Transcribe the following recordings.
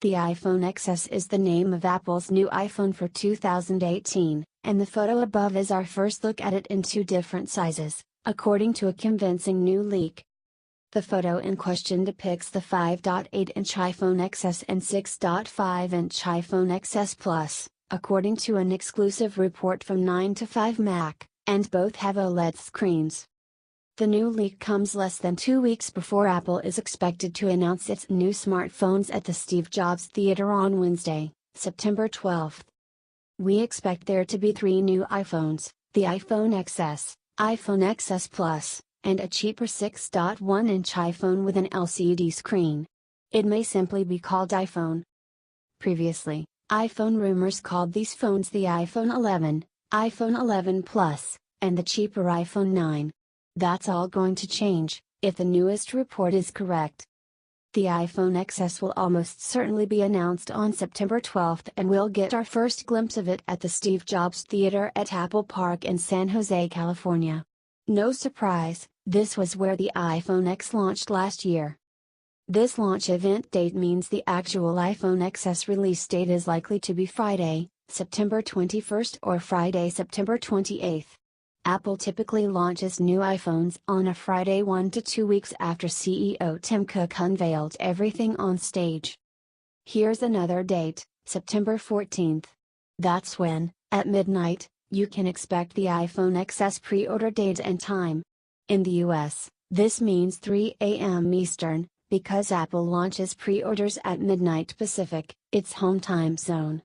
The iPhone XS is the name of Apple's new iPhone for 2018, and the photo above is our first look at it in two different sizes, according to a convincing new leak. The photo in question depicts the 5.8-inch iPhone XS and 6.5-inch iPhone XS Plus, according to an exclusive report from 9 to 5 Mac, and both have OLED screens. The new leak comes less than 2 weeks before Apple is expected to announce its new smartphones at the Steve Jobs Theater on Wednesday, September 12. We expect there to be 3 new iPhones, the iPhone XS, iPhone XS Plus, and a cheaper 6.1-inch iPhone with an LCD screen. It may simply be called iPhone. Previously, iPhone rumors called these phones the iPhone 11, iPhone 11 Plus, and the cheaper iPhone 9. That's all going to change, if the newest report is correct. The iPhone XS will almost certainly be announced on September 12 and we'll get our first glimpse of it at the Steve Jobs Theater at Apple Park in San Jose, California. No surprise, this was where the iPhone X launched last year. This launch event date means the actual iPhone XS release date is likely to be Friday, September 21 or Friday, September 28. Apple typically launches new iPhones on a Friday 1 to 2 weeks after CEO Tim Cook unveiled everything on stage. Here's another date, September 14. That's when, at midnight, you can expect the iPhone XS pre-order date and time. In the US, this means 3 a.m. Eastern, because Apple launches pre-orders at midnight Pacific, its home time zone.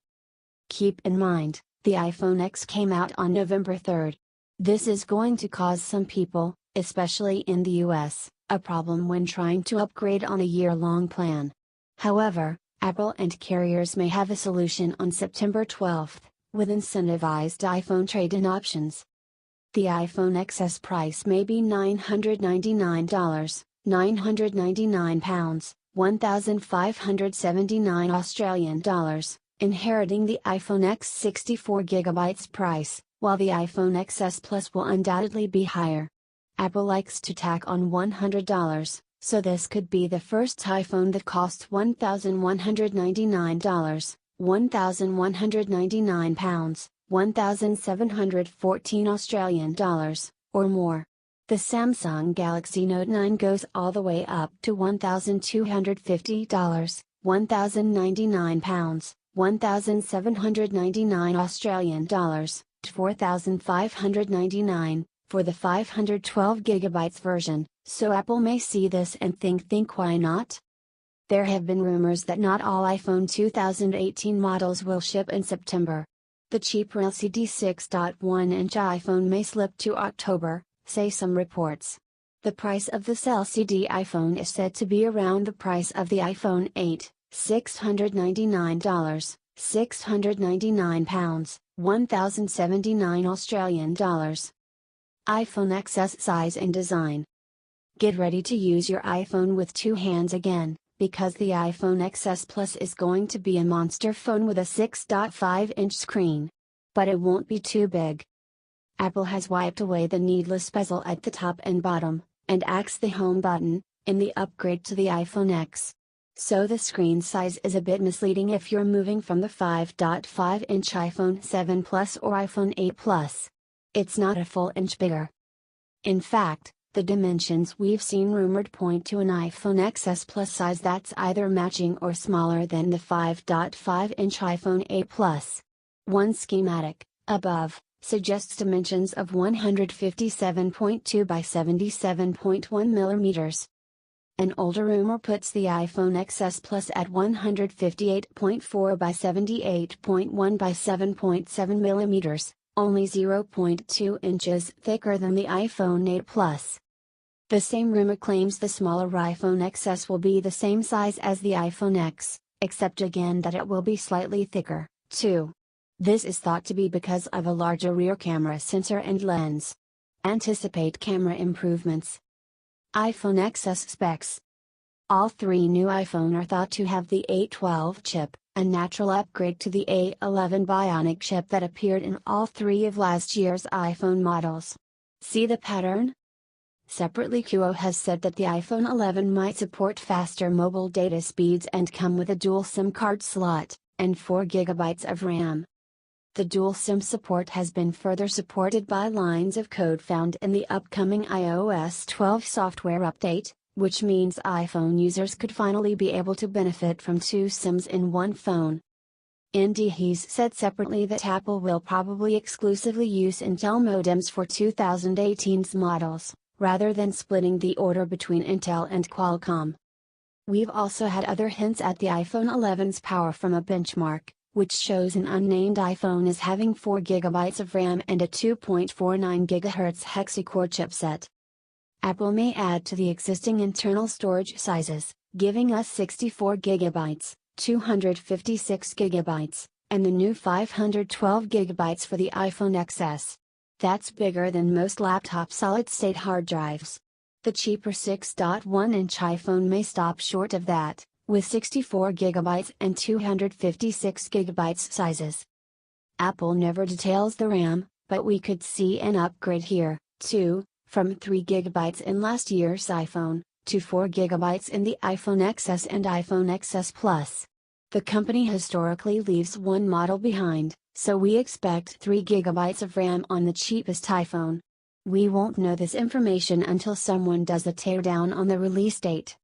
Keep in mind, the iPhone X came out on November 3. This is going to cause some people, especially in the US, a problem when trying to upgrade on a year-long plan. However, Apple and carriers may have a solution on September 12, with incentivized iPhone trade-in options. The iPhone XS price may be $999, £999, $1,579 inheriting the iPhone X 64GB price, while the iPhone XS Plus will undoubtedly be higher. Apple likes to tack on $100, so this could be the first iPhone that costs $1,199, £1,199, $1,714 or more. The Samsung Galaxy Note 9 goes all the way up to $1,250, £1,099, $1,799, $4,599, for the 512GB version, so Apple may see this and think why not? There have been rumors that not all iPhone 2018 models will ship in September. The cheaper LCD 6.1-inch iPhone may slip to October, say some reports. The price of this LCD iPhone is said to be around the price of the iPhone 8, $699, £699, $1,079. iPhone XS size and design. Get ready to use your iPhone with two hands again, because the iPhone XS Plus is going to be a monster phone with a 6.5-inch screen. But it won't be too big. Apple has wiped away the needless bezel at the top and bottom, and axed the home button, in the upgrade to the iPhone X. So the screen size is a bit misleading if you're moving from the 5.5-inch iPhone 7 Plus or iPhone 8 Plus. It's not a full inch bigger. In fact, the dimensions we've seen rumored point to an iPhone XS Plus size that's either matching or smaller than the 5.5-inch iPhone 8 Plus. One schematic, above, suggests dimensions of 157.2 by 77.1 mm. An older rumor puts the iPhone XS Plus at 158.4 by 78.1 by 7.7 mm, only 0.2 inches thicker than the iPhone 8 Plus. The same rumor claims the smaller iPhone XS will be the same size as the iPhone X, except again that it will be slightly thicker, too. This is thought to be because of a larger rear camera sensor and lens. Anticipate camera improvements. iPhone XS specs. All three new iPhone are thought to have the A12 chip, a natural upgrade to the A11 Bionic chip that appeared in all three of last year's iPhone models. See the pattern? Separately, Huawei has said that the iPhone 11 might support faster mobile data speeds and come with a dual SIM card slot, and 4 GB of RAM. The dual SIM support has been further supported by lines of code found in the upcoming iOS 12 software update, which means iPhone users could finally be able to benefit from 2 SIMs in one phone. He's said separately that Apple will probably exclusively use Intel modems for 2018's models, rather than splitting the order between Intel and Qualcomm. We've also had other hints at the iPhone 11's power from a benchmark, which shows an unnamed iPhone as having 4 GB of RAM and a 2.49 GHz hexa-core chipset. Apple may add to the existing internal storage sizes, giving us 64 GB, 256 GB, and the new 512 GB for the iPhone XS. That's bigger than most laptop solid-state hard drives. The cheaper 6.1-inch iPhone may stop short of that, with 64 GB and 256 GB sizes. Apple never details the RAM, but we could see an upgrade here, too, from 3 GB in last year's iPhone, to 4 GB in the iPhone XS and iPhone XS Plus. The company historically leaves one model behind, so we expect 3 GB of RAM on the cheapest iPhone. We won't know this information until someone does a teardown on the release date.